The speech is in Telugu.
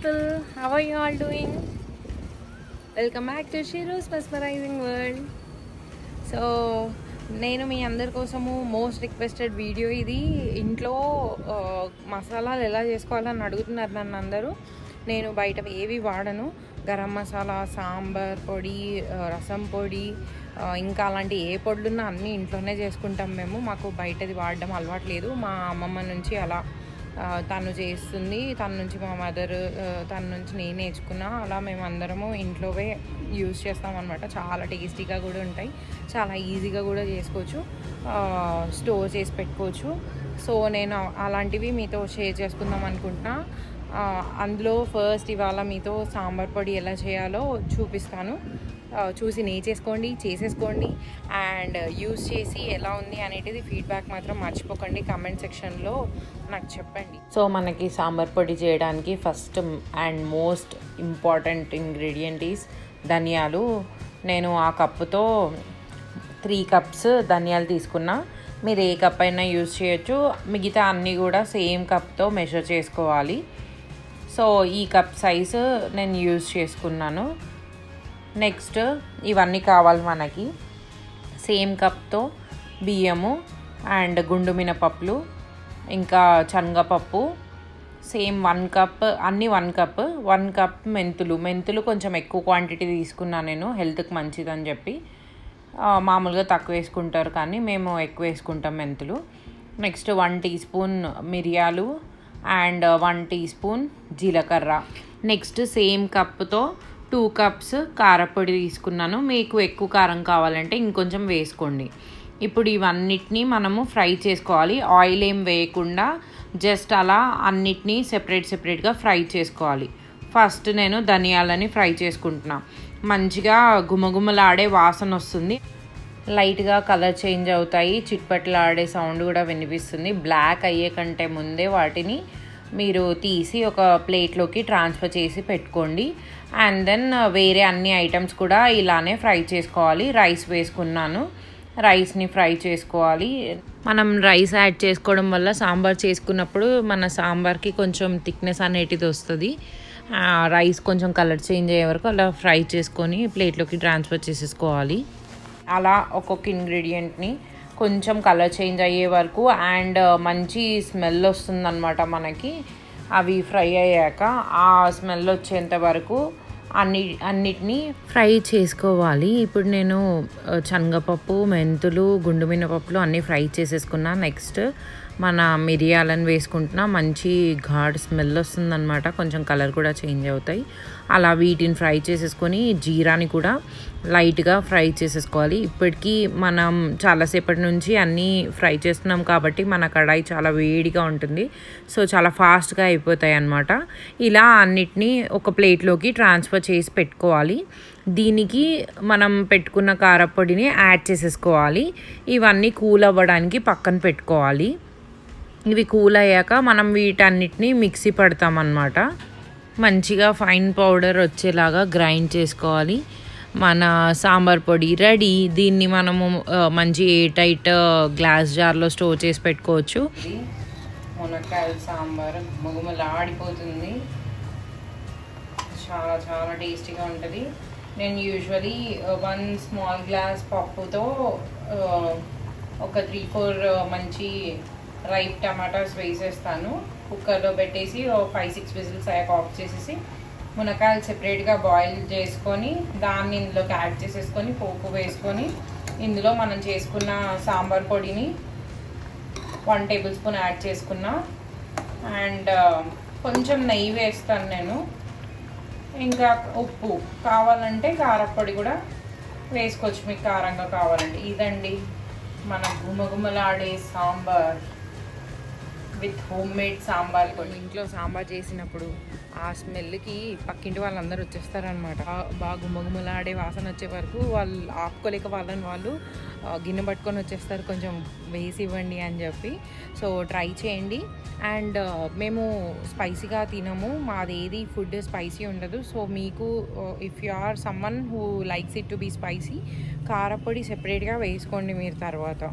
people, how are you all doing? Welcome back to Shiru's mesmerizing world. So నేను మీ అందరి కోసము మోస్ట్ రిక్వెస్టెడ్ వీడియో ఇది. ఇంట్లో మసాలాలు ఎలా చేసుకోవాలని అడుగుతున్నారు నన్ను అందరూ. నేను బయట ఏవి వాడను. గరం మసాలా, సాంబార్ పొడి, రసం పొడి, ఇంకా అలాంటి ఏ పొడులున్నా అన్నీ ఇంట్లోనే చేసుకుంటాం మేము. మాకు బయటది వాడడం అలవాటు లేదు. మా అమ్మమ్మ నుంచి అలా తను చేస్తుంది, తన నుంచి మా మదర్, తన నుంచి నేను నేర్చుకున్నా. అలా మేము అందరము ఇంట్లోవే యూజ్ చేస్తాం అనమాట. చాలా టేస్టీగా కూడా ఉంటాయి, చాలా ఈజీగా కూడా చేసుకోవచ్చు, స్టోర్ చేసి పెట్టుకోవచ్చు. సో నేను అలాంటివి మీతో షేర్ చేసుకుందాం అనుకుంటున్నా. అందులో ఫస్ట్ ఇవాళ మీతో సాంబార్ పొడి ఎలా చేయాలో చూపిస్తాను. చూసి నేర్చేసుకోండి, చేసేసుకోండి, అండ్ యూస్ చేసి ఎలా ఉంది అనేటిది ఫీడ్బ్యాక్ మాత్రం మర్చిపోకండి. కామెంట్ సెక్షన్లో నాకు చెప్పండి. సో మనకి సాంబార్ పొడి చేయడానికి first and most important ingredient is ధనియాలు. నేను ఆ కప్పుతో 3 cups ధనియాలు తీసుకున్నా. మీరు ఏ కప్ అయినా యూజ్ చేయొచ్చు. మిగతా అన్నీ కూడా సేమ్ కప్తో మెజర్ చేసుకోవాలి. సో ఈ కప్ సైజు నేను యూజ్ చేసుకున్నాను. నెక్స్ట్ ఇవన్నీ కావాలి మనకి. సేమ్ కప్తో బియ్యము అండ్ గుండు మినపప్పులు, ఇంకా శనగపప్పు సేమ్ 1 cup, అన్నీ 1 cup. 1 cup మెంతులు కొంచెం ఎక్కువ క్వాంటిటీ తీసుకున్నాను నేను, హెల్త్కి మంచిదని చెప్పి. మామూలుగా తక్కువ వేసుకుంటారు కానీ మేము ఎక్కువ వేసుకుంటాం మెంతులు. నెక్స్ట్ 1 teaspoon మిరియాలు అండ్ 1 teaspoon జీలకర్ర. నెక్స్ట్ సేమ్ కప్తో 2 cups కారపొడి తీసుకున్నాను. మీకు ఎక్కువ కారం కావాలంటే ఇంకొంచెం వేసుకోండి. ఇప్పుడు ఇవన్నిటినీ మనము ఫ్రై చేసుకోవాలి. ఆయిల్ ఏం వేయకుండా జస్ట్ అలా అన్నిటినీ సెపరేట్గా ఫ్రై చేసుకోవాలి. ఫస్ట్ నేను ధనియాలని ఫ్రై చేసుకుంటున్నా. మంచిగా గుమగుమలాడే వాసన వస్తుంది, లైట్గా కలర్ చేంజ్ అవుతాయి, చిట్పట్లాడే సౌండ్ కూడా వినిపిస్తుంది. బ్లాక్ అయ్యే కంటే ముందే వాటిని మీరు తీసి ఒక ప్లేట్లోకి ట్రాన్స్ఫర్ చేసి పెట్టుకోండి. అండ్ దెన్ వేరే అన్ని ఐటమ్స్ కూడా ఇలానే ఫ్రై చేసుకోవాలి. రైస్ వేసుకున్నాను, రైస్ని ఫ్రై చేసుకోవాలి. మనం రైస్ యాడ్ చేసుకోవడం వల్ల సాంబార్ చేసుకున్నప్పుడు మన సాంబార్కి కొంచెం థిక్నెస్ అనేటిది వస్తుంది. రైస్ కొంచెం కలర్ చేంజ్ అయ్యే వరకు అలా ఫ్రై చేసుకొని ప్లేట్లోకి ట్రాన్స్ఫర్ చేసేసుకోవాలి. అలా ఒక్కొక్క ఇంగ్రీడియంట్ని కొంచెం కలర్ చేంజ్ అయ్యే వరకు అండ్ మంచి స్మెల్ వస్తుందన్నమాట మనకి. అవి ఫ్రై అయ్యాక ఆ స్మెల్ వచ్చేంత వరకు అన్నిటినీ ఫ్రై చేసుకోవాలి. ఇప్పుడు నేను శనగపప్పు, మెంతులు, గుండు మినపప్పులు అన్నీ ఫ్రై చేసేసుకున్నా. నెక్స్ట్ మన మిరియాలను వేసుకుంటున్నా. మంచి ఘాట్ స్మెల్ వస్తుందన్నమాట, కొంచెం కలర్ కూడా చేంజ్ అవుతాయి. అలా వీటిని ఫ్రై చేసేసుకొని జీరాని కూడా లైట్గా ఫ్రై చేసేసుకోవాలి. ఇప్పటికీ మనం చాలాసేపటి నుంచి అన్నీ ఫ్రై చేస్తున్నాం కాబట్టి మన కడాయి చాలా వేడిగా ఉంటుంది. సో చాలా ఫాస్ట్గా అయిపోతాయి అన్నమాట. ఇలా అన్నిటినీ ఒక ప్లేట్లోకి ట్రాన్స్ఫర్ చేసి పెట్టుకోవాలి. దీనికి మనం పెట్టుకున్న కారపొడిని యాడ్ చేసేసుకోవాలి. ఇవన్నీ కూల్ అవ్వడానికి పక్కన పెట్టుకోవాలి. ఇవి కూల్ అయ్యాక మనం వీటన్నిటిని మిక్సీ పడతామన్నమాట. మంచిగా ఫైన్ పౌడర్ వచ్చేలాగా గ్రైండ్ చేసుకోవాలి. మన సాంబార్ పొడి రెడీ. దీన్ని మనము మంచి ఎయిర్ గ్లాస్ జార్లో స్టోర్ చేసి పెట్టుకోవచ్చు. మునక్కాయల సాంబార్ ముగుమలాడిపోతుంది, చాలా చాలా టేస్టీగా ఉంటుంది. నేను యూజువలీ 1 small glass పప్పుతో ఒక 3-4 మంచి రైప్ టమాటాస్ వేసేస్తాను. కుక్కర్లో పెట్టేసి 5-6 whistles అయ్యాక ఆఫ్ చేసేసి మునక్కాయలు సెపరేట్గా బాయిల్ చేసుకొని దాన్ని ఇందులోకి యాడ్ చేసేసుకొని పోపు వేసుకొని ఇందులో మనం చేసుకున్న సాంబార్ పొడిని 1 tablespoon యాడ్ చేసుకున్నా. అండ్ కొంచెం నెయ్యి వేస్తాను నేను. ఇంకా ఉప్పు కావాలంటే కారపొడి కూడా వేసుకోవచ్చు మీకు కారంగా కావాలంటే. ఇదండి మన గుమగుమలాడే సాంబార్ విత్ హోమ్మేడ్ సాంబార్ పొడి. ఇంట్లో సాంబార్ చేసినప్పుడు ఆ స్మెల్కి పక్కింటి వాళ్ళందరూ వచ్చేస్తారనమాట. బాగా గుమగుమలాడే వాసన వచ్చే వరకు వాళ్ళు ఆపుకోలేక వాళ్ళు గిన్నె పట్టుకొని వచ్చేస్తారు, కొంచెం వేసి ఇవ్వండి అని చెప్పి. సో ట్రై చేయండి. అండ్ మేము స్పైసీగా తినము, మాదేది ఫుడ్ స్పైసీ ఉండదు. సో మీకు if you are someone who likes it to be spicy, కారపొడి సెపరేట్గా వేసుకోండి మీరు తర్వాత.